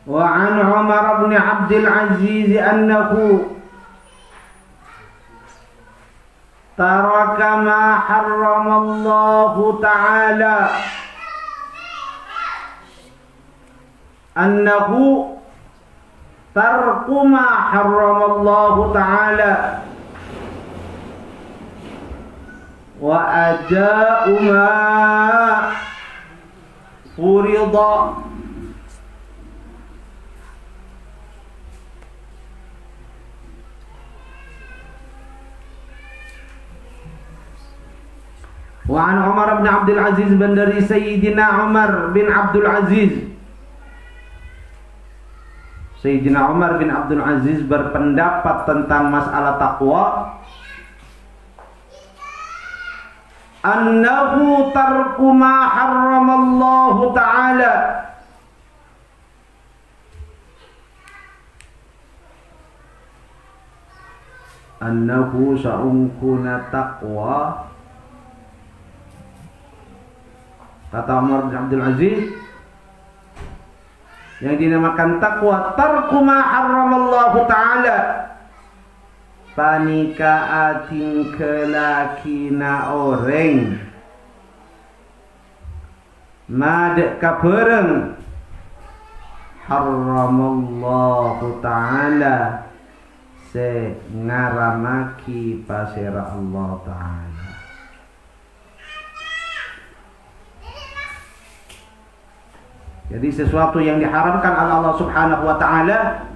Wa an Umar bin Abdul Aziz annahu taraka ma harrama Allah ta'ala annahu tarku ma harrama Allah ta'ala wa aja'u ma furida. Wa an Umar bin Abdul Aziz, dari Sayyidina Umar bin Abdul Aziz. Sayyidina Umar bin Abdul Aziz berpendapat tentang masalah takwa, annahu tarku ma harramallahu ta'ala, annahu sa'ungkuna taqwa, kata Umar bin Abdul Aziz, yang dinamakan takwa tarku ma harramallahu ta'ala, panika ating kelakina orang madek kapereng harramallahu ta'ala, se ngaramaki pasera Allah ta'ala. Jadi sesuatu yang diharamkan oleh Allah Subhanahu wa ta'ala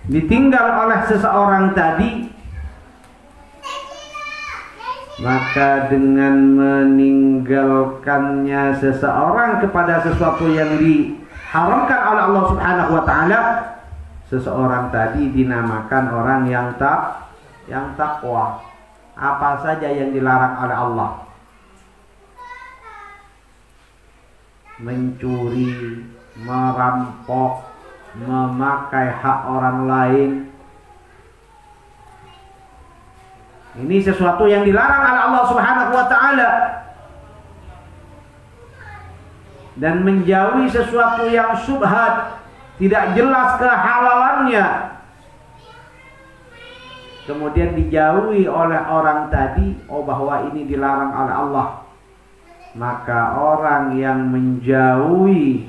ditinggal oleh seseorang tadi, maka dengan meninggalkannya seseorang kepada sesuatu yang diharamkan oleh Allah Subhanahu wa ta'ala, seseorang tadi dinamakan orang yang takwa. Apa saja yang dilarang oleh Allah, mencuri, merampok, memakai hak orang lain, ini sesuatu yang dilarang oleh Allah Subhanahu wa ta'ala, dan menjauhi sesuatu yang syubhat, tidak jelas kehalalannya, kemudian dijauhi oleh orang tadi, bahwa ini dilarang oleh Allah, maka orang yang menjauhi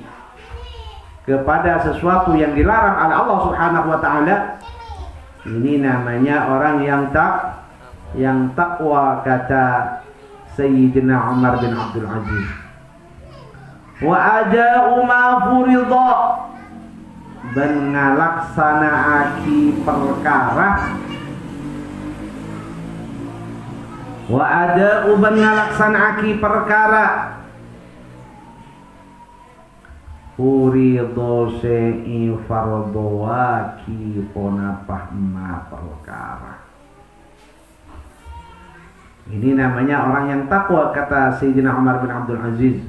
kepada sesuatu yang dilarang oleh Allah Subhanahu wa ta'ala, ini namanya orang yang takwa, kata Sayyidina Umar bin Abdul Aziz. Wa ada'u ma furida, dan ngalaksanaaki perkara, wa ada'u ban ngalaksanaaki perkara, furido se'i fardowaki ponapah ma perkara. Ini namanya orang yang takwa, kata Sayyidina Umar bin Abdul Aziz.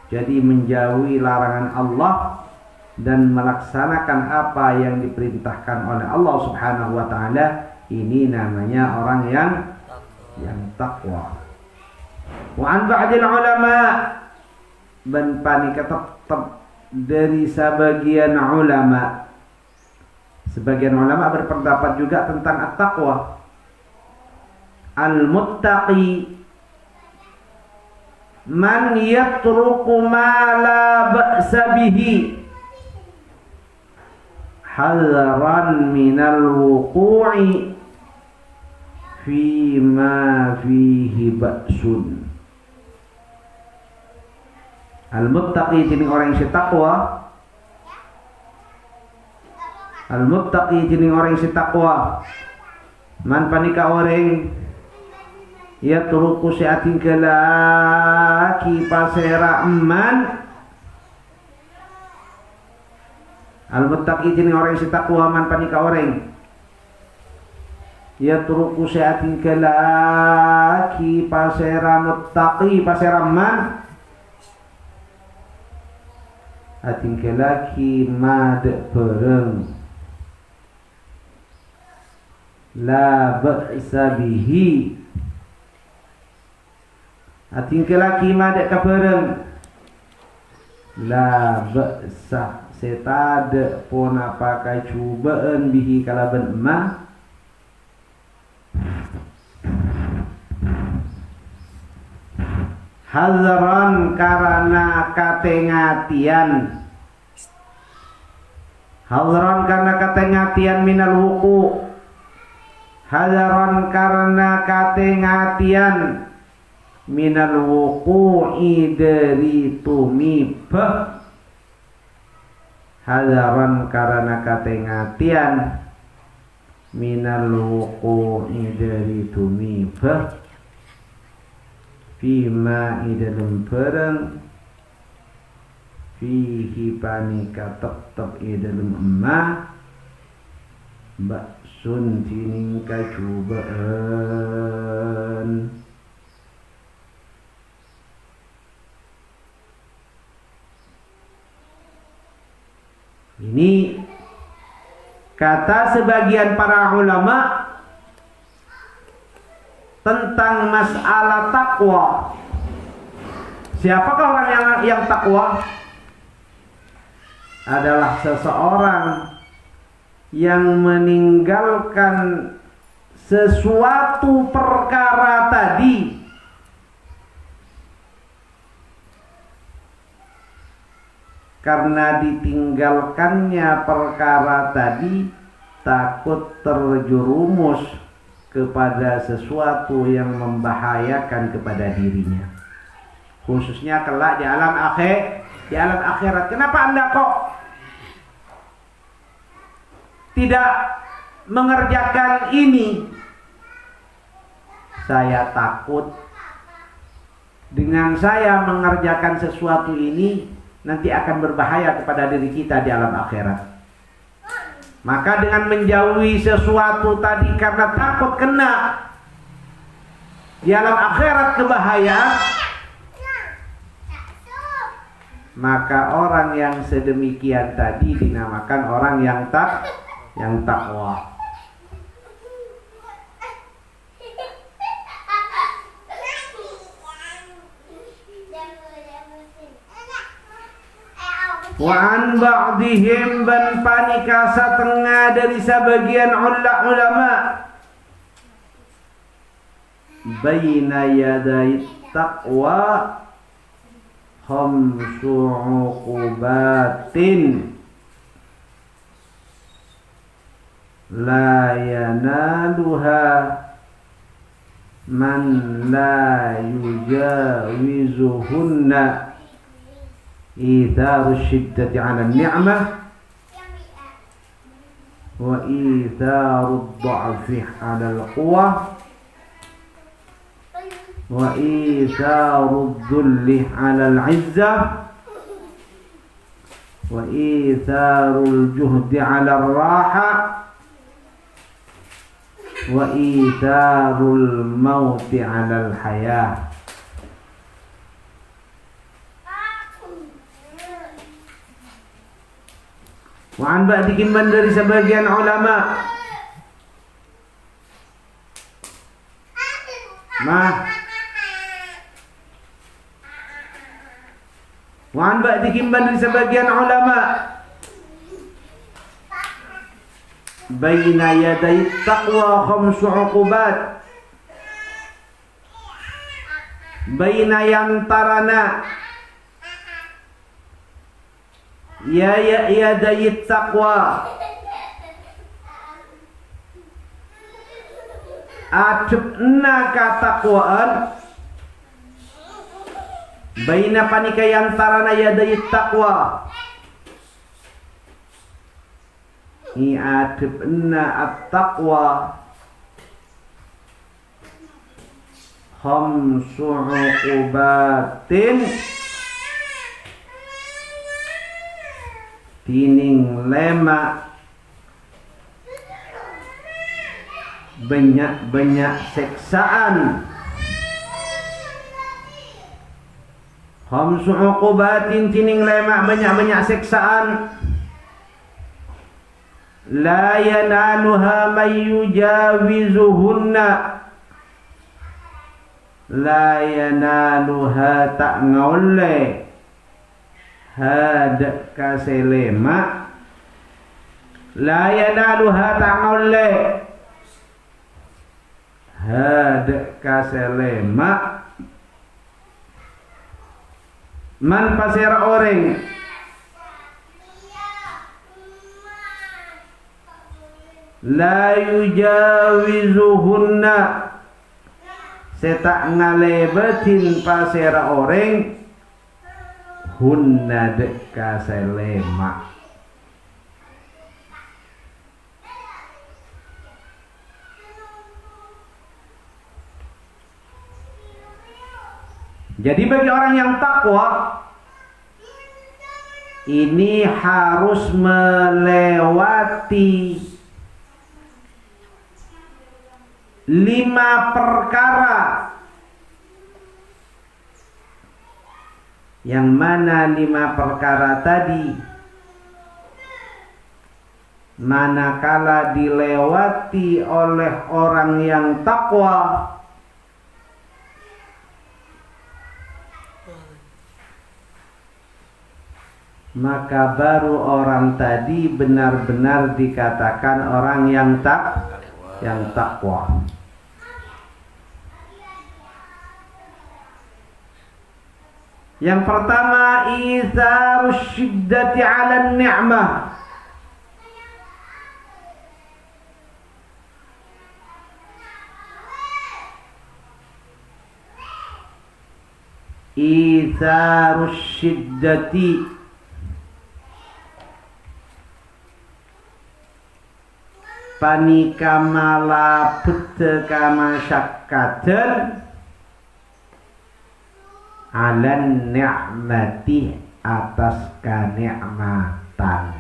Jadi menjauhi larangan Allah dan melaksanakan apa yang diperintahkan oleh Allah Subhanahu wa ta'ala, ini namanya orang yang takwa. Wa an ba'dil ulama, ban panika tetap dari sebagian ulama. Sebagian ulama berpendapat juga tentang at-taqwa. Al-muttaqi man yatruku ma la ba'sa bihi hadran minal wuqu'i fi ma fihi ba'sun. Al-muttaqi jenis orang yang takwa. Al-muttaqi jenis orang yang takwa. Man panika orang ya turuku seatin kelaki pasera eman. Al-muttaqi jenis orang yang takwa, man panika orang ya turuku seatin kelaki pasera muttaqi pasera eman, atin kelaki mad pereng la ba'sa bihi, atin kelaki mad kapereng la ba'sa setade pun apakah cubaan bihi kalaban emak hazran karena katengatian, hazran karena katengatian minal wuku, hazran karena katengatian minal wuku'i dari tumibah, hazran karena katengatian minal wuku'i dari tumibah fima idalem perang fihi panika tetep idalem emak baksun tining kacubaan. Ini kata sebagian para ulama tentang masalah takwa. Siapakah orang yang takwa? Adalah seseorang yang meninggalkan sesuatu perkara tadi karena ditinggalkannya perkara tadi takut terjerumus kepada sesuatu yang membahayakan kepada dirinya, khususnya kelak di alam akhirat. Kenapa Anda kok tidak mengerjakan ini? Saya takut dengan saya mengerjakan sesuatu ini nanti akan berbahaya kepada diri kita di alam akhirat. Maka dengan menjauhi sesuatu tadi karena takut kena di alam akhirat kebahayaan, maka orang yang sedemikian tadi dinamakan orang yang takwa. Wa an ba'dihim ban panika setengah dari sebagian ulama baina yaday taqwa khamsu uqubatin la yanaluha man la yujawizuhunna إيثار الشدة على النعمة وإيثار الضعف على القوة وإيثار الذل على العزة وإيثار الجهد على الراحة وإيثار الموت على الحياة. Wa'an ba'dikim dari sebagian ulama Wa'an ba'dikim dari sebagian ulama baina yaday taqwa khamsu uqubat, baina yantarana ya yaday taqwa atubna katakwaan baina panika yantarana yaday taqwa i'atubna at-taqwa khamsu uqubatin tining lema banyak seksaan. Khamsu uqubatin tining lema banyak seksaan. La yanaluha man yujawizuhunna, la yanaluha tak ngoleh had kaselema la yanaluha ta'ngolle had kaselema man pasira orang la yujawizuhunna setak ngalebetin pasira orang hunna deka selema. Jadi bagi orang yang takwa ini harus melewati 5 perkara, yang mana 5 perkara tadi manakala dilewati oleh orang yang takwa, maka baru orang tadi benar-benar dikatakan orang yang takwa. Yang pertama, izarus syiddati 'ala ni'mah. Izarus syiddati panikamala puttaka masyakkatan alan ni'mati atas kenikmatan.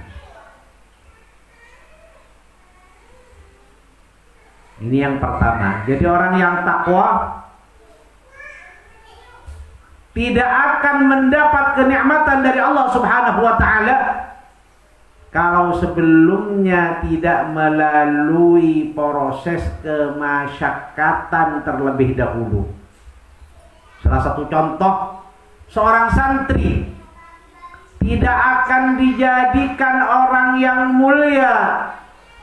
Ini yang pertama. Jadi orang yang takwa tidak akan mendapat kenikmatan dari Allah Subhanahu wa taala kalau sebelumnya tidak melalui proses kemasyakkatan terlebih dahulu. Salah satu contoh, seorang santri tidak akan dijadikan orang yang mulia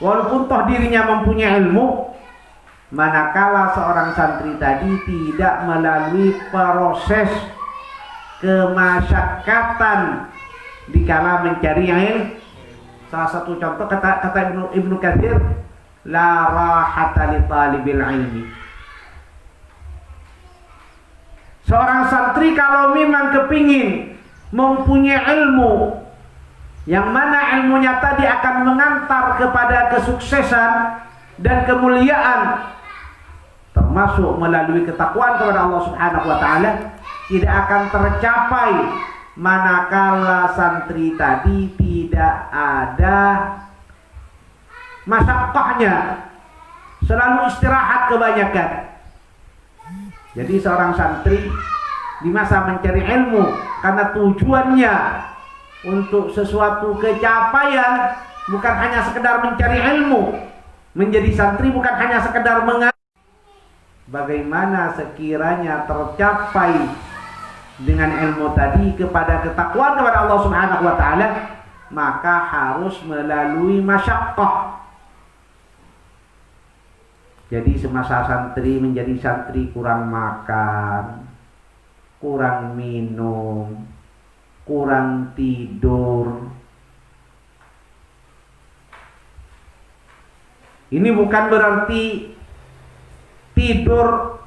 walaupun toh dirinya mempunyai ilmu, manakala seorang santri tadi tidak melalui proses kemasyakkatan dikala mencari ilmu. Salah satu contoh kata Ibnu Katsir, la rahata li talibil ilmi. Seorang santri kalau memang kepingin mempunyai ilmu, yang mana ilmunya tadi akan mengantar kepada kesuksesan dan kemuliaan, termasuk melalui ketakwaan kepada Allah Subhanahu wa taala, tidak akan tercapai manakala santri tadi tidak ada masyaqqahnya, selalu istirahat kebanyakan. Jadi seorang santri di masa mencari ilmu karena tujuannya untuk sesuatu kecapaian, bukan hanya sekedar mencari ilmu. Menjadi santri bukan hanya sekedar mengajar. Bagaimana sekiranya tercapai dengan ilmu tadi kepada ketakwaan kepada Allah Subhanahu wa taala, maka harus melalui masyaqqah. Jadi semasa santri menjadi santri kurang makan, kurang minum, kurang tidur. Ini bukan berarti tidur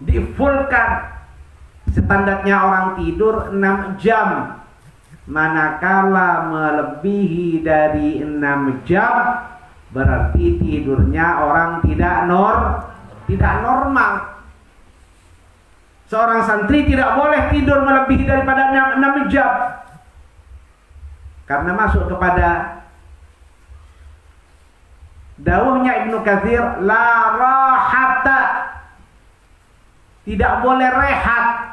di-fullkan. Standarnya orang tidur 6 jam. Manakala melebihi dari 6 jam, berarti tidurnya orang tidak normal. Seorang santri tidak boleh tidur melebihi daripada 6 jam. Karena masuk kepada dawuhnya Ibnu Katsir, la rahata. Tidak boleh rehat.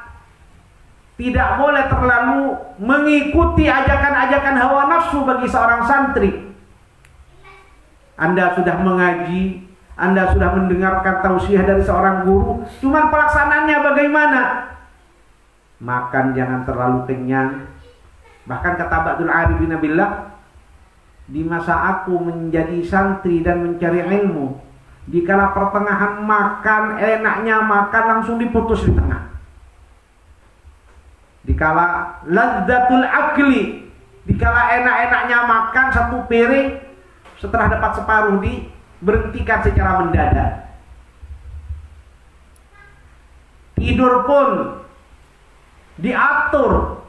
Tidak boleh terlalu mengikuti ajakan-ajakan hawa nafsu bagi seorang santri. Anda sudah mengaji, Anda sudah mendengarkan tausiah dari seorang guru, cuman pelaksanaannya bagaimana? Makan jangan terlalu kenyang, Bahkan kata Ba'dul Arifin billah, di masa aku menjadi santri dan mencari ilmu, dikala pertengahan makan, enaknya makan langsung diputus di tengah. Dikala ladzatul akli, dikala enak-enaknya makan satu piring, setelah dapat separuh diberhentikan secara mendadak. Tidur pun diatur,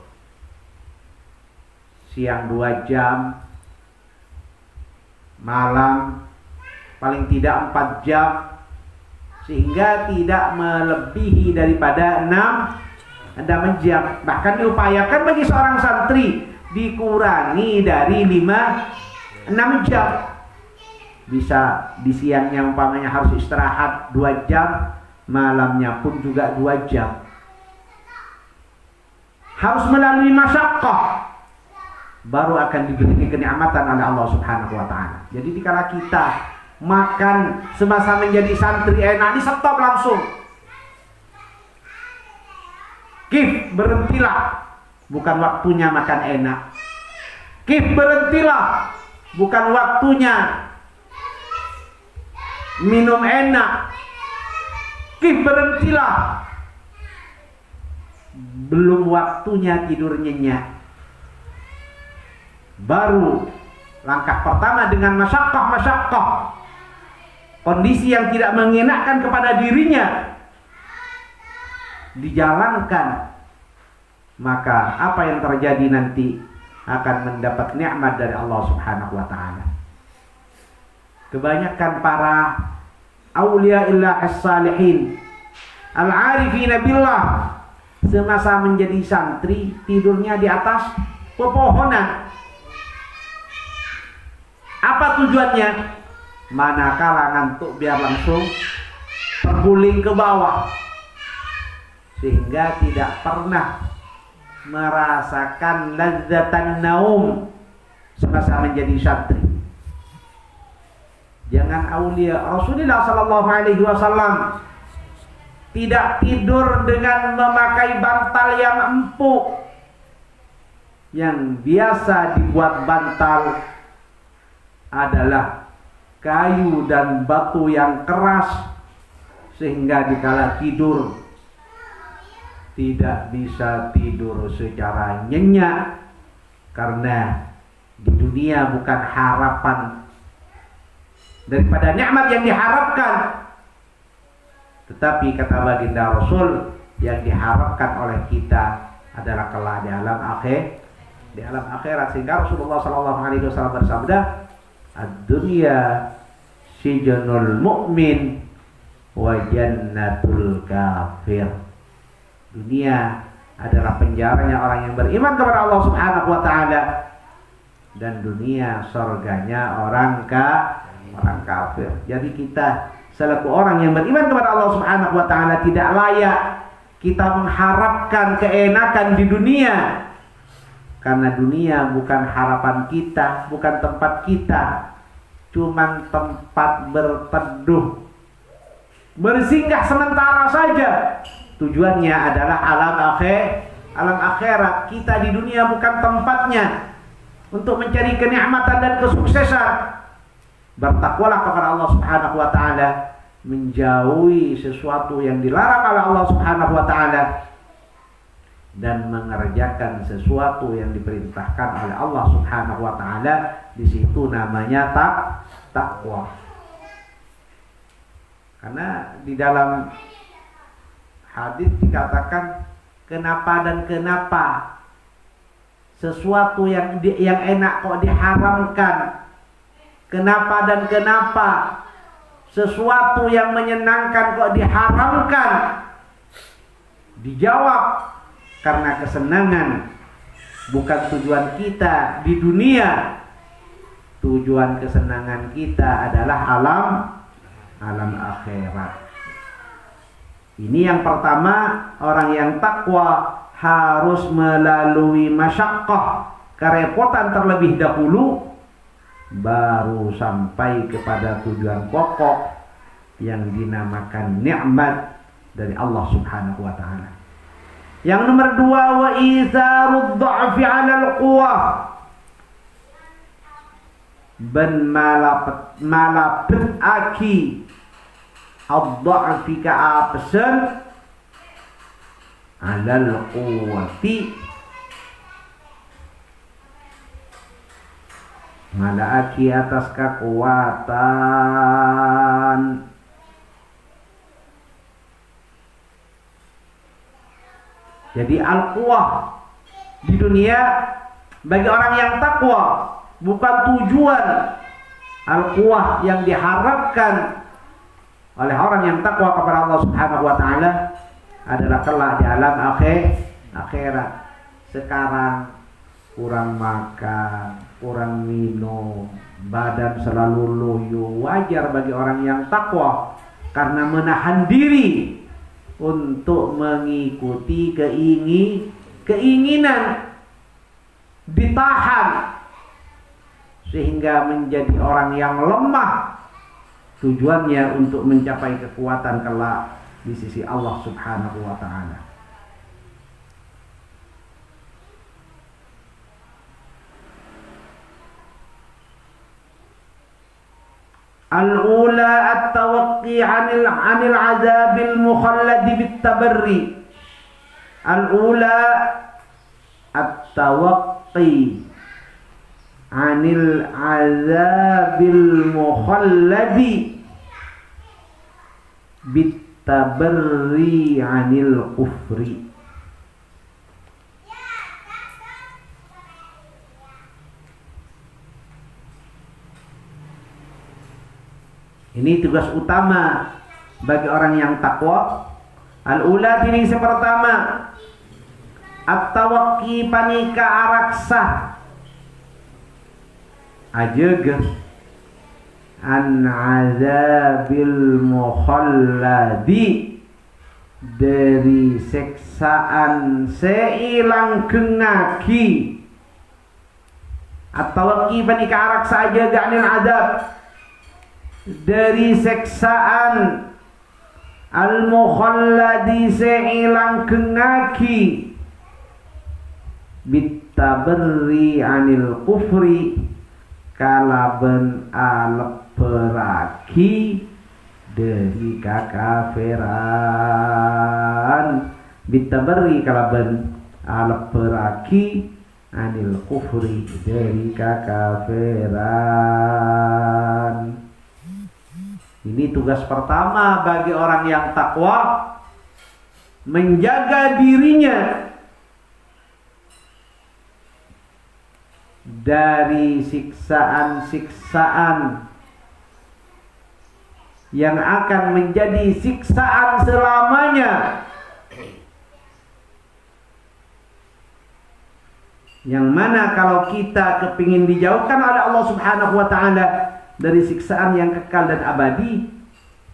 siang 2 jam, malam paling tidak 4 jam, sehingga tidak melebihi daripada 6 jam. Bahkan diupayakan bagi seorang santri dikurangi dari 5-6 jam. Bisa di siangnya umpamanya harus istirahat 2 jam, malamnya pun juga 2 jam. Harus melalui masyaqqah baru akan diberi kenikmatan oleh Allah Subhanahu wa taala. Jadi dikala kita makan semasa menjadi santri enak, di stop langsung. Kif, berhentilah, bukan waktunya makan enak. Kif, berhentilah, bukan waktunya minum enak. Kif, berhentilah, belum waktunya tidur nyenyak. Baru langkah pertama dengan masyaqqah, kondisi yang tidak mengenakkan kepada dirinya dijalankan, maka apa yang terjadi nanti akan mendapat nikmat dari Allah Subhanahu wa taala. Kebanyakan para auliya illah as-salihin, al-arifina billah, semasa menjadi santri tidurnya di atas pepohonan. Apa tujuannya? Manakala ngantuk biar langsung terguling ke bawah, sehingga tidak pernah merasakan ladzatan naum semasa menjadi santri. Jangan aulia, Rasulullah sallallahu alaihi wasallam tidak tidur dengan memakai bantal yang empuk. Yang biasa dibuat bantal adalah kayu dan batu yang keras, sehingga dikala tidur tidak bisa tidur secara nyenyak, karena di dunia bukan harapan daripada nikmat yang diharapkan, tetapi kata baginda Rasul, yang diharapkan oleh kita adalah kelak di alam akhirat. Sehingga Rasulullah SAW bersabda, ad-dunya sijnul mu'min wa jannatul kafir. Dunia adalah penjaranya orang yang beriman kepada Allah Subhanahu wa taala, dan dunia surganya orang kafir. Jadi kita selaku orang yang beriman kepada Allah Subhanahu wa taala tidak layak kita mengharapkan keenakan di dunia, karena dunia bukan harapan kita, bukan tempat kita, cuman tempat berteduh, bersinggah sementara saja. Tujuannya adalah alam akhirat. Kita di dunia bukan tempatnya untuk mencari kenikmatan dan kesuksesan. Bertakwalah kepada Allah Subhanahu wa taala, menjauhi sesuatu yang dilarang oleh Allah Subhanahu wa taala, dan mengerjakan sesuatu yang diperintahkan oleh Allah Subhanahu wa taala. Di situ namanya takwa. Karena di dalam hadis dikatakan kenapa dan kenapa sesuatu yang enak kok diharamkan, kenapa dan kenapa sesuatu yang menyenangkan kok diharamkan. Dijawab, karena kesenangan bukan tujuan kita di dunia. Tujuan kesenangan kita adalah alam akhirat. Ini yang pertama, orang yang takwa harus melalui masyaqqah, kerepotan terlebih dahulu, baru sampai kepada tujuan pokok yang dinamakan nikmat dari Allah Subhanahu wa taala. Yang nomor 2, wa itharud dha'fi 'ala al-quwah. Ben malapet aki ad-dha'fi ka apesen 'ala al-quwati. Malaaki atas kekuatan. Jadi al-quwah di dunia bagi orang yang takwa bukan tujuan. Al-quwah yang diharapkan oleh orang yang takwa kepada Allah Subhanahu wa taala adalah kelak di alam akhirat. Sekarang kurang makan, kurang minum, badan selalu loyo, wajar bagi orang yang takwa karena menahan diri untuk mengikuti keinginan, ditahan sehingga menjadi orang yang lemah. Tujuannya untuk mencapai kekuatan kelak di sisi Allah Subhanahu wa taala. Al-ula at-tawaqqi 'anil 'adzabil mukhallad bit-tabarri. Al-ula at-tawaqqi 'anil 'adzabil mukhallad bit-tabarri 'anil kufri. Ini tugas utama bagi orang yang takwa. Al-ula ini yang pertama, at-tawaqqi panika araksa ajeg an azabil mukhalladi, dari seksaan seilang kengaki. At-tawaqqi panika araksa ajeg anil azab, dari seksaan al-mukhalladi seilang kengaki, bitabarri anil kufri, kalaben aleperaki dari kakafiran. Bitabarri kalaben aleperaki anil kufri, dari kakafiran. Ini tugas pertama bagi orang yang takwa, menjaga dirinya dari siksaan-siksaan yang akan menjadi siksaan selamanya, yang mana kalau kita kepingin dijauhkan oleh Allah Subhanahu wa ta'ala dari siksaan yang kekal dan abadi,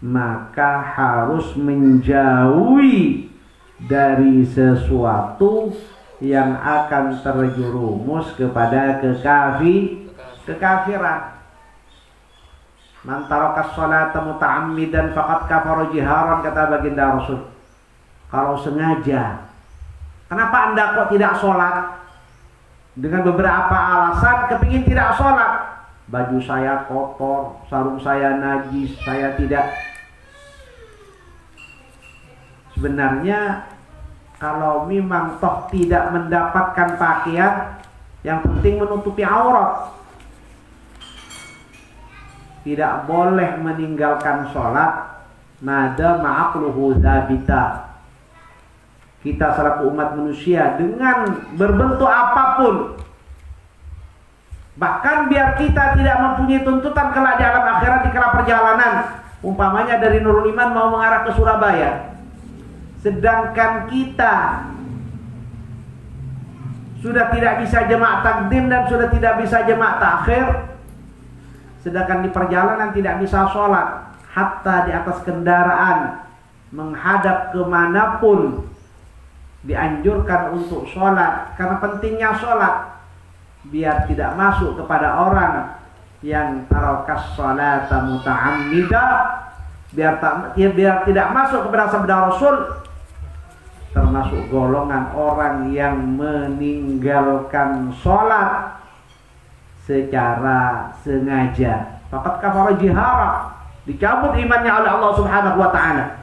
maka harus menjauhi dari sesuatu yang akan terjerumus kepada kekafiran. Man taraka sholata muta'ammidan faqad kafara jiharan, kata baginda Rasul. Kalau sengaja, kenapa Anda kok tidak sholat? Dengan beberapa alasan kepingin tidak sholat. Baju saya kotor, sarung saya najis, saya tidak. Sebenarnya kalau memang toh tidak mendapatkan pakaian, yang penting menutupi aurat. Tidak boleh meninggalkan sholat nada ma'aqluhu zabita. Kita selaku umat manusia dengan berbentuk apapun, bahkan biar kita tidak mempunyai tuntutan kelak di alam akhirat di kala perjalanan, umpamanya dari Nurul Iman mau mengarah ke Surabaya, sedangkan kita sudah tidak bisa jemaah takdim dan sudah tidak bisa jemaah takhir, sedangkan di perjalanan tidak bisa sholat, hatta di atas kendaraan menghadap kemanapun dianjurkan untuk sholat, karena pentingnya sholat, biar tidak masuk kepada orang yang tarakas sholata muta'ammida, biar tidak masuk kepada sabda Rasul termasuk golongan orang yang meninggalkan sholat secara sengaja. Faqad kafara jihara, dicabut imannya oleh Allah Subhanahu wa taala.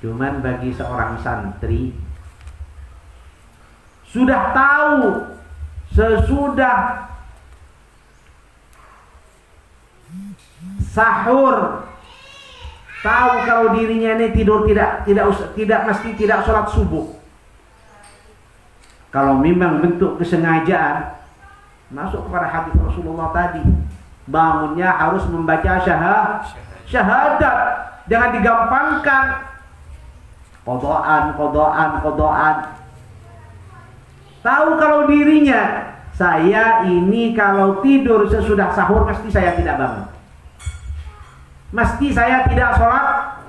Cuman bagi seorang santri sudah tahu sesudah sahur, tahu kalau dirinya ini tidur tidak mesti tidak sholat subuh. Kalau memang bentuk kesengajaan, masuk kepada hadis Rasulullah tadi, bangunnya harus membaca syahadat, jangan digampangkan. Kodoan. Tahu kalau dirinya, saya ini kalau tidur sesudah sahur mesti saya tidak bangun, mesti saya tidak sholat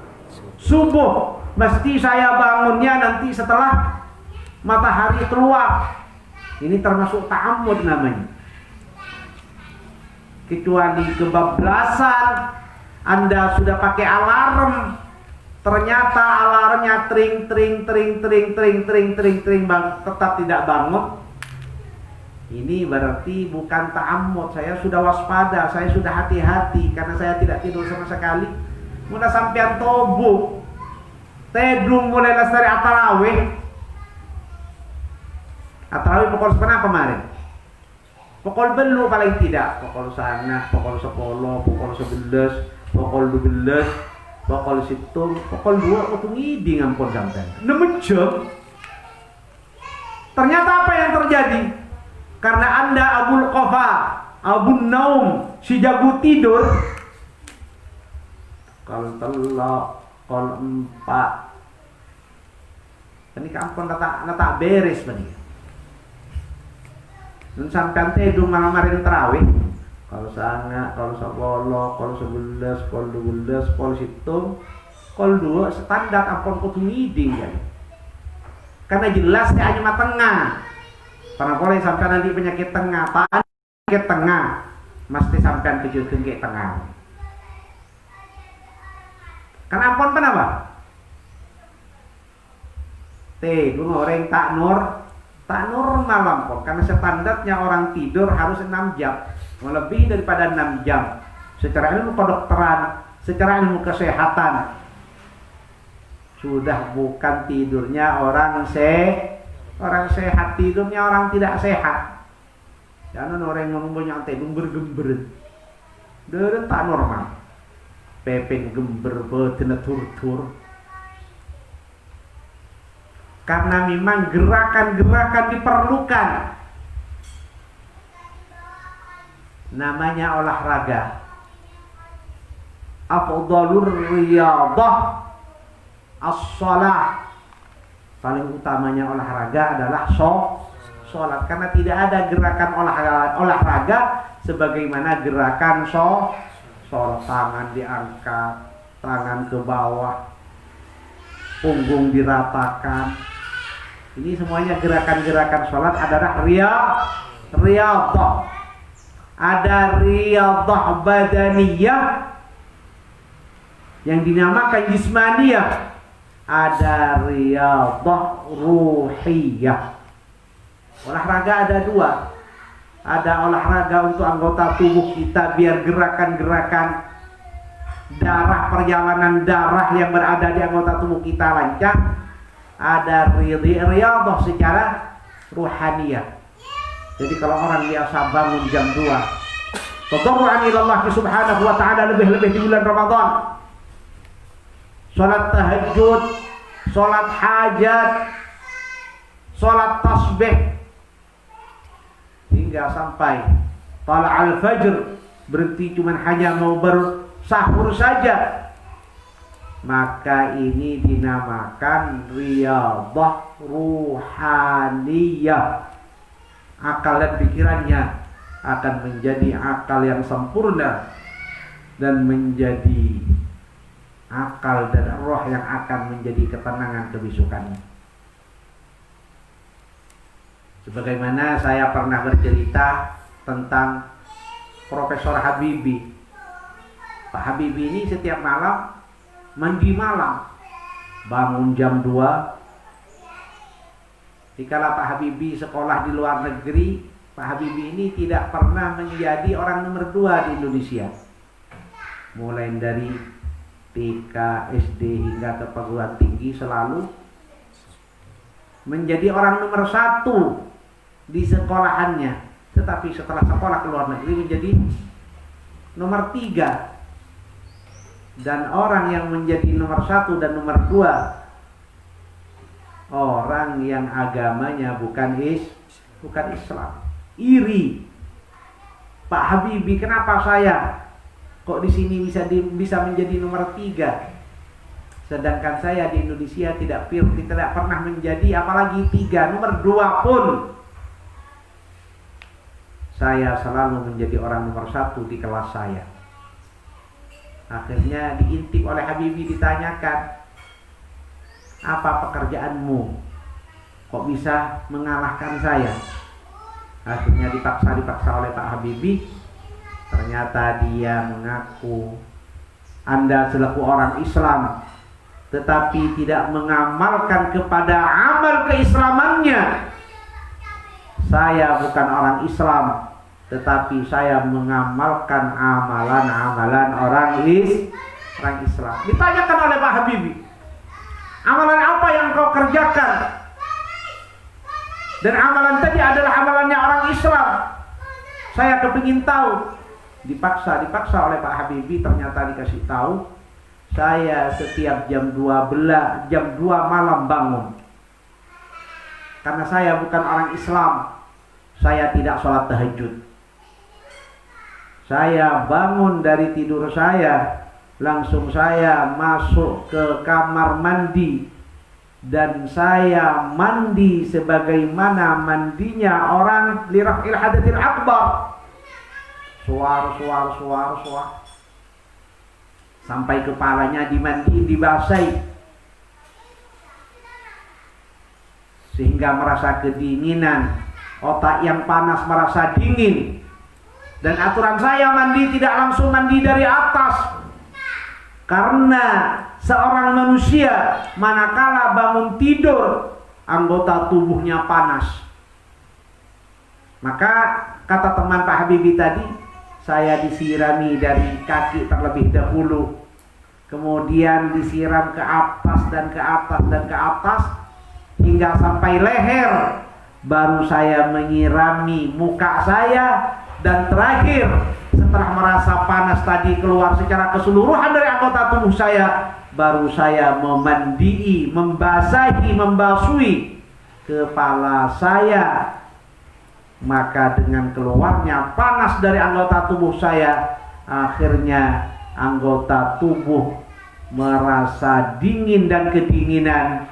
subuh, mesti saya bangunnya nanti setelah matahari keluar. Ini termasuk ta'ammud namanya. Kecuali kebablasan, Anda sudah pakai alarm, ternyata alarmnya tring, tetap tidak bangun. Ini berarti bukan ta'ammud. Saya sudah waspada, saya sudah hati-hati karena saya tidak tidur sama sekali. Mula sampean tobu, tedung mulai lestari atarawih pukul sepenah kemarin. Pukul belu paling tidak, pukul sana, pukul 10, pukul 11, pukul 12, pukul situ, pukul 2 waktu ngidi ngampun sampai 6 jam. Ternyata apa yang terjadi? Karena Anda Abul Qafa, Abun Naum, si jago tidur. Kalau telok, kalau 4. Ini kampung letak beres bani. Dan sampai tidur malam-malam terawih. Kalau sana, kalau 10, kalau 11, kalau 12, kalau situ, kalau 2 standar ampun kudu ngiding kan. Karena jelas dia hanya tengah. Karena boleh sampai nanti penyakit tengah, penyakit tengah, mesti sampai kecil ke tengah. Karena ampun kenapa? Orang tak normal pun, karena standarnya orang tidur harus 6 jam, lebih daripada 6 jam. Secara ilmu kedokteran, secara ilmu kesehatan, sudah bukan tidurnya orang sehat, tidurnya orang tidak sehat. Jangan orang yang ngomongnya tidur bergember, deren tak normal, pepeng gember betina tur. Karena memang gerakan-gerakan diperlukan. Namanya olahraga. Afdhalur riyadah as-shalah. Paling utamanya olahraga adalah sholat. Karena tidak ada gerakan olahraga sebagaimana gerakan sholat. Tangan diangkat, tangan ke bawah, punggung diratakan. Ini semuanya gerakan-gerakan sholat adalah riyadah. Ada riyadah badaniyah yang dinamakan jismaniyah. Ada riyadah ruhiyah. Olahraga ada 2. Ada olahraga untuk anggota tubuh kita biar gerakan-gerakan darah, perjalanan darah yang berada di anggota tubuh kita lancar. Ada riyadah secara ruhaniyah. Jadi kalau orang biasa bangun jam 2, tadarruan ila Allah Subhanahu wa taala, lebih-lebih di bulan Ramadan, salat tahajud, salat hajat, salat tasbih, hingga sampai tala'al fajr, berhenti cuman hanya mau bersahur saja, maka ini dinamakan riyadah ruhaniyah. Akal dan pikirannya akan menjadi akal yang sempurna dan menjadi akal dan roh yang akan menjadi ketenangan kebesokannya. Sebagaimana saya pernah bercerita tentang Profesor Habibie, Pak Habibie ini setiap malam mandi malam, bangun jam 2. Dikala Pak Habibie sekolah di luar negeri, Pak Habibie ini tidak pernah menjadi orang nomor 2 di Indonesia. Mulai dari TK, SD hingga ke perguruan tinggi selalu menjadi orang nomor 1 di sekolahannya. Tetapi setelah sekolah ke luar negeri menjadi nomor 3. Dan orang yang menjadi nomor 1 dan nomor 2 orang yang agamanya bukan Islam. Iri. Pak Habibie, kenapa saya kok di sini bisa menjadi nomor 3? Sedangkan saya di Indonesia tidak pernah menjadi, apalagi 3, nomor 2 pun. Saya selalu menjadi orang nomor 1 di kelas saya. Akhirnya diintip oleh Habibie, ditanyakan, apa pekerjaanmu? Kok bisa mengalahkan saya? Akhirnya dipaksa oleh Pak Habibie. Ternyata dia mengaku, Anda selaku orang Islam tetapi tidak mengamalkan kepada amal keislamannya. Saya bukan orang Islam, tetapi saya mengamalkan amalan-amalan orang Islam. Ditanyakan oleh Pak Habibie, amalan apa yang kau kerjakan? Dan amalan tadi adalah amalannya orang Islam. Saya kepingin tahu. Dipaksa oleh Pak Habibie, ternyata dikasih tahu, saya setiap jam 2 malam bangun. Karena saya bukan orang Islam, saya tidak sholat tahajud. Saya bangun dari tidur saya, langsung saya masuk ke kamar mandi, dan saya mandi sebagaimana mandinya orang liraf'il hadatil akbar. Suar sampai kepalanya dimandiin, dibasahi, sehingga merasa kedinginan. Otak yang panas merasa dingin. Dan aturan saya mandi tidak langsung mandi dari atas, karena seorang manusia manakala bangun tidur, anggota tubuhnya panas. Maka kata teman Pak Habibie tadi, saya disirami dari kaki terlebih dahulu, kemudian disiram ke atas dan ke atas dan ke atas hingga sampai leher, baru saya menyirami muka saya, dan terakhir setelah merasa panas tadi keluar secara keseluruhan dari anggota tubuh saya, baru saya memandii, membasahi, membasui kepala saya. Maka dengan keluarnya panas dari anggota tubuh saya, akhirnya anggota tubuh merasa dingin dan kedinginan,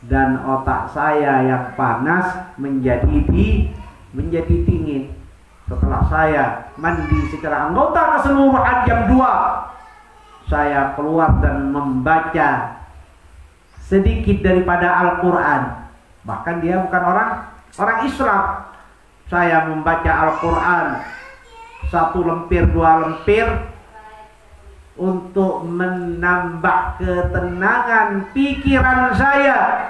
dan otak saya yang panas menjadi dingin. Setelah saya mandi secara anggota keseluruhan jam 2, saya keluar dan membaca sedikit daripada Al-Quran. Bahkan dia bukan orang Islam. Saya membaca Al-Quran 1 lemper 2 lemper untuk menambah ketenangan pikiran saya.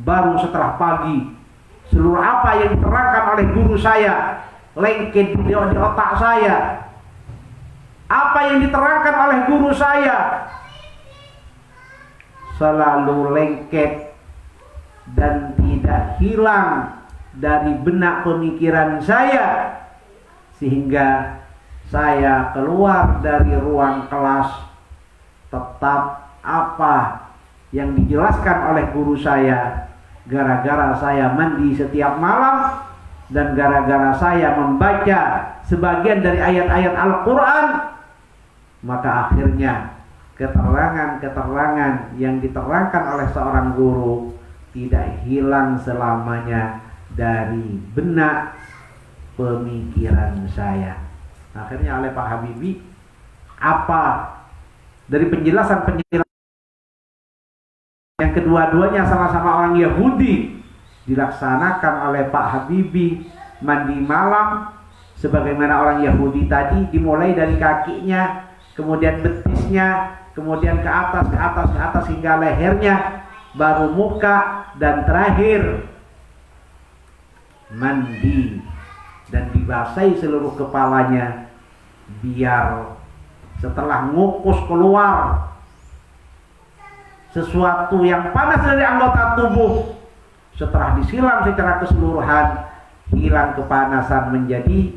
Baru setelah pagi, seluruh apa yang diterangkan oleh guru saya lengket di otak saya. Apa yang diterangkan oleh guru saya selalu lengket dan tidak hilang dari benak pemikiran saya, sehingga saya keluar dari ruang kelas tetap apa yang dijelaskan oleh guru saya. Gara-gara saya mandi setiap malam dan gara-gara saya membaca sebagian dari ayat-ayat Al-Quran, maka akhirnya keterangan-keterangan yang diterangkan oleh seorang guru tidak hilang selamanya dari benak pemikiran saya. Akhirnya oleh Pak Habibie, apa dari penjelasan yang kedua-duanya sama-sama orang Yahudi dilaksanakan oleh Pak Habibie, mandi malam sebagaimana orang Yahudi tadi, dimulai dari kakinya kemudian betisnya, kemudian ke atas, ke atas, ke atas hingga lehernya, baru muka, dan terakhir mandi dan dibasahi seluruh kepalanya, biar setelah ngukus keluar sesuatu yang panas dari anggota tubuh, setelah disiram secara keseluruhan, hilang kepanasan menjadi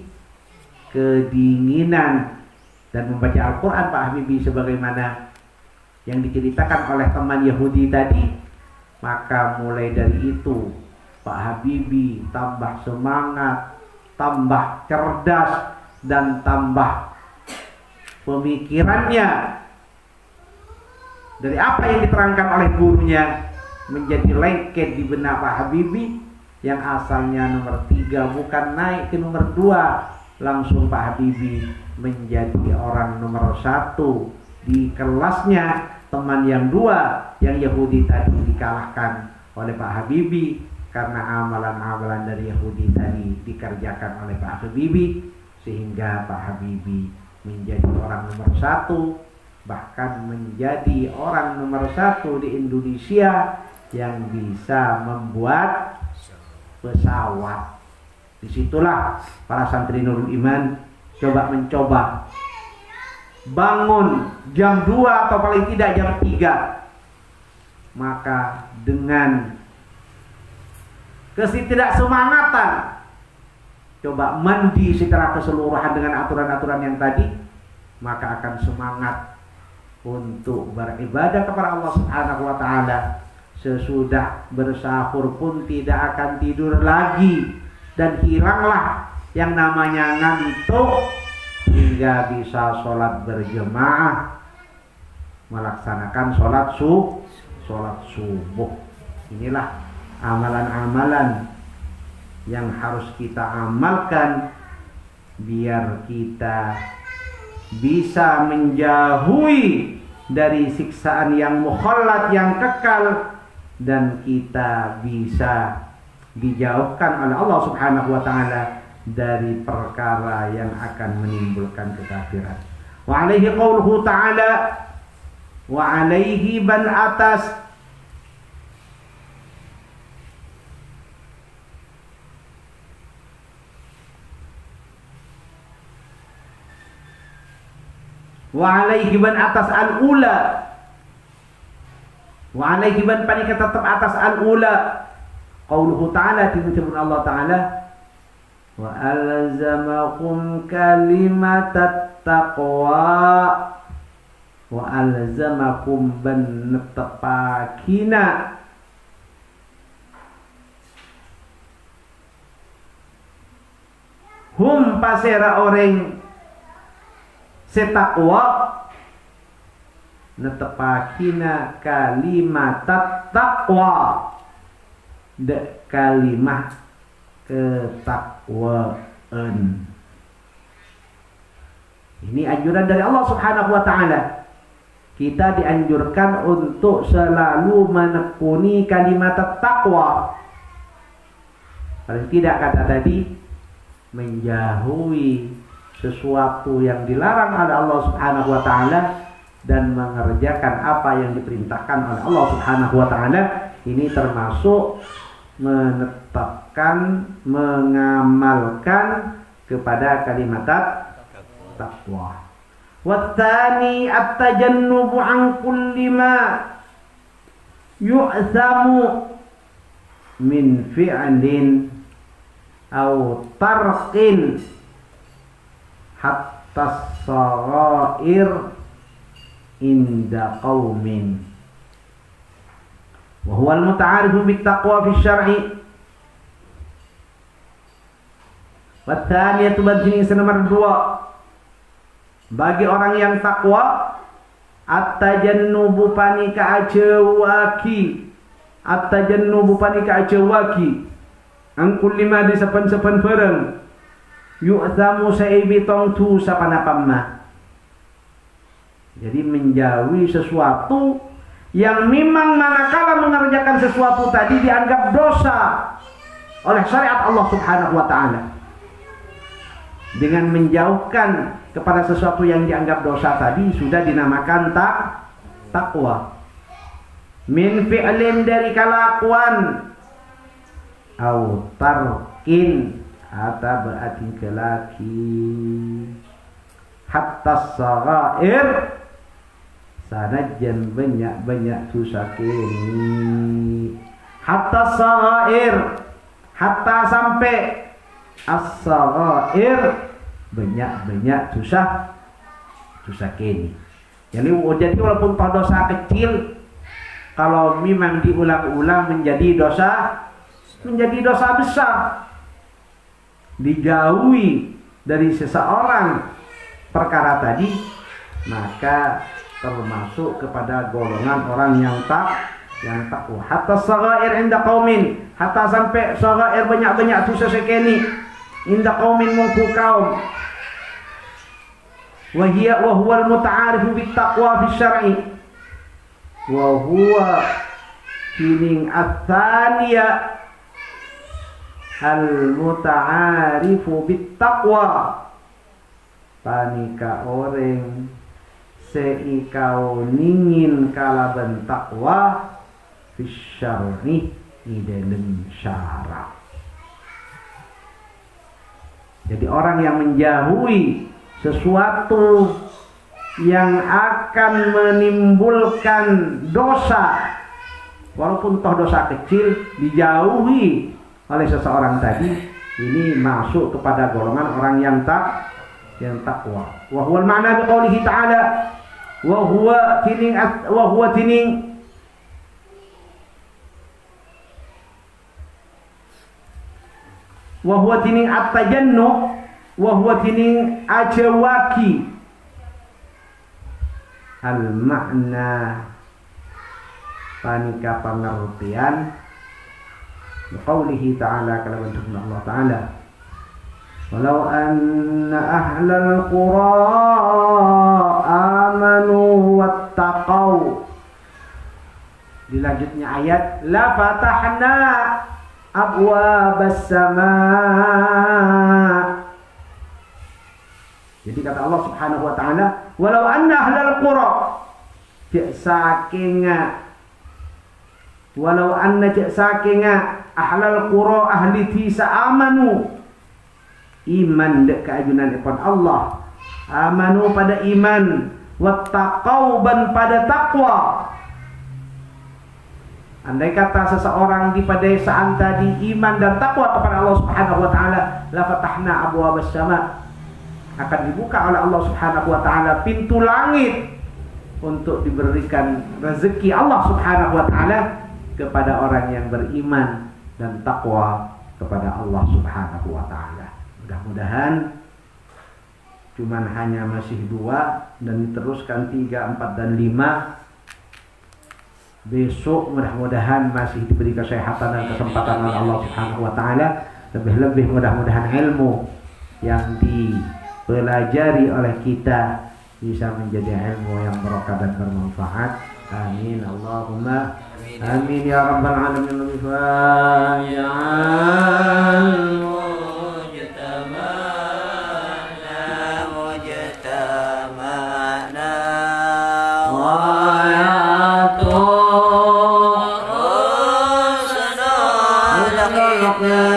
kedinginan. Dan membaca Al-Quran Pak Habibie sebagaimana yang diceritakan oleh teman Yahudi tadi, maka mulai dari itu Pak Habibie tambah semangat, tambah cerdas, dan tambah pemikirannya dari apa yang diterangkan oleh gurunya menjadi lengket di benak Pak Habibie, yang asalnya nomor 3 bukan naik ke nomor 2, langsung Pak Habibie menjadi orang nomor 1 di kelasnya. Teman yang 2 yang Yahudi tadi dikalahkan oleh Pak Habibie karena amalan-amalan dari Yahudi tadi dikerjakan oleh Pak Habibie, sehingga Pak Habibie menjadi orang nomor 1, bahkan menjadi orang nomor 1 di Indonesia yang bisa membuat pesawat. Disitulah para santri Nurul Iman mencoba bangun jam 2 atau paling tidak jam 3. Maka dengan ketidaksemangatan coba mandi secara keseluruhan dengan aturan-aturan yang tadi, maka akan semangat untuk beribadah kepada Allah Subhanahu wa taala. Sesudah bersahur pun tidak akan tidur lagi, dan hilanglah yang namanya ngantuk, hingga bisa sholat berjemaah, melaksanakan sholat subuh. Inilah amalan-amalan yang harus kita amalkan biar kita bisa menjauhi dari siksaan yang mukhallad, yang kekal, dan kita bisa dijauhkan oleh Allah Subhanahu wa taala dari perkara yang akan menimbulkan kekafiran. Wa alaihi qauluhu ta'ala, wa alaihi ban atas wa alaihi ban atas al-ula, wa alaihi ban panika tetap atas al-ula. Qauluhu ta'ala, tiba-tiba Allah ta'ala, wa alzamakum kalimatat taqwa, wa alzamakum ban netepakina hum pasera orang setakwa netepakina kalimatat taqwa, de kalimah ketakwaan. Ini anjuran dari Allah Subhanahu wa taala. Kita dianjurkan untuk selalu menekuni kalimat taqwa. Paling tidak kata tadi, menjauhi sesuatu yang dilarang oleh Allah Subhanahu wa taala dan mengerjakan apa yang diperintahkan oleh Allah Subhanahu wa taala. Ini termasuk menetapkan, mengamalkan kepada kalimat taqwa. Watsani at-tajannubu an kulli ma yu'zamu min fi'lin aw tarqin hatta sarair inda qaumin. Wa huwa al-muta'arifu bit-taqwa fi syar'i. Wa tsaniyatu badini nomor 2, bagi orang yang takwa, at-tajannubu panika ajawaki, at-tajannubu panika ajawaki ang kulli ma di sapan-sapan barang yu'zamu sa'ibi tongtu sapanapamma. Jadi menjauhi sesuatu yang memang manakala mengerjakan sesuatu tadi dianggap dosa oleh syariat Allah Subhanahu wa taala. Dengan menjauhkan kepada sesuatu yang dianggap dosa tadi sudah dinamakan takwa. Min fi'lin dari kelakuan au tarkin atau berarti kelaki hatta sagair sanajan banyak dosa kini hatta sagair hatta sampai as-sagair banyak dosa kini. Jadi walaupun dosa kecil, kalau memang diulang-ulang menjadi dosa besar, dijauhi dari seseorang perkara tadi, maka termasuk kepada golongan orang yang takwa. Hatta sagair inda qaumin, hatta sampai sagair banyak dosa sekali inda qaumin mungku kaum. Wa huwa al-muta'arifu bit taqwa fi syar'i. Wa huwa kining ats-tsaniya al-muta'arifu bit taqwa. Panika orang seikau ningin kalaban takwa fi syar'i di dalam syara. Jadi orang yang menjauhi sesuatu yang akan menimbulkan dosa, walaupun toh dosa kecil, dijauhi oleh seseorang tadi, ini masuk kepada golongan orang yang takwa. Wa huwa al-ma'na bi qoulihi ta'ala wa huwa tining at-tajannu wa huwa tining ajawaki. Al-makna panika pengertian qaulihi ta'ala, kalau bentuk Allah Ta'ala, walau anna ahlal qura amanu wattaqau. Dilanjutnya ayat, la fatahna abwabas sama. Jadi kata Allah Subhanahu wa taala, walau anna ahlal qura, walau anna ahlal qura ahli tisa amanu, iman dek keajunan depan Allah, amanu pada iman, wattaqau ban pada takwa. Andai kata seseorang di pedesaan tadi iman dan takwa kepada Allah Subhanahu wa taala, la fatahna abwabas sama, akan dibuka oleh Allah Subhanahu wa taala pintu langit untuk diberikan rezeki Allah Subhanahu wa taala kepada orang yang beriman dan takwa kepada Allah Subhanahu wa taala. Mudah-mudahan cuman hanya masih 2 dan diteruskan 3, 4 dan 5. Besok mudah-mudahan masih diberi kesehatan dan kesempatan oleh Allah Subhanahu wa taala. Lebih-lebih mudah-mudahan ilmu yang dipelajari oleh kita bisa menjadi ilmu yang barokah dan bermanfaat. Amin Allahumma amin ya rabbal alamin. Yeah.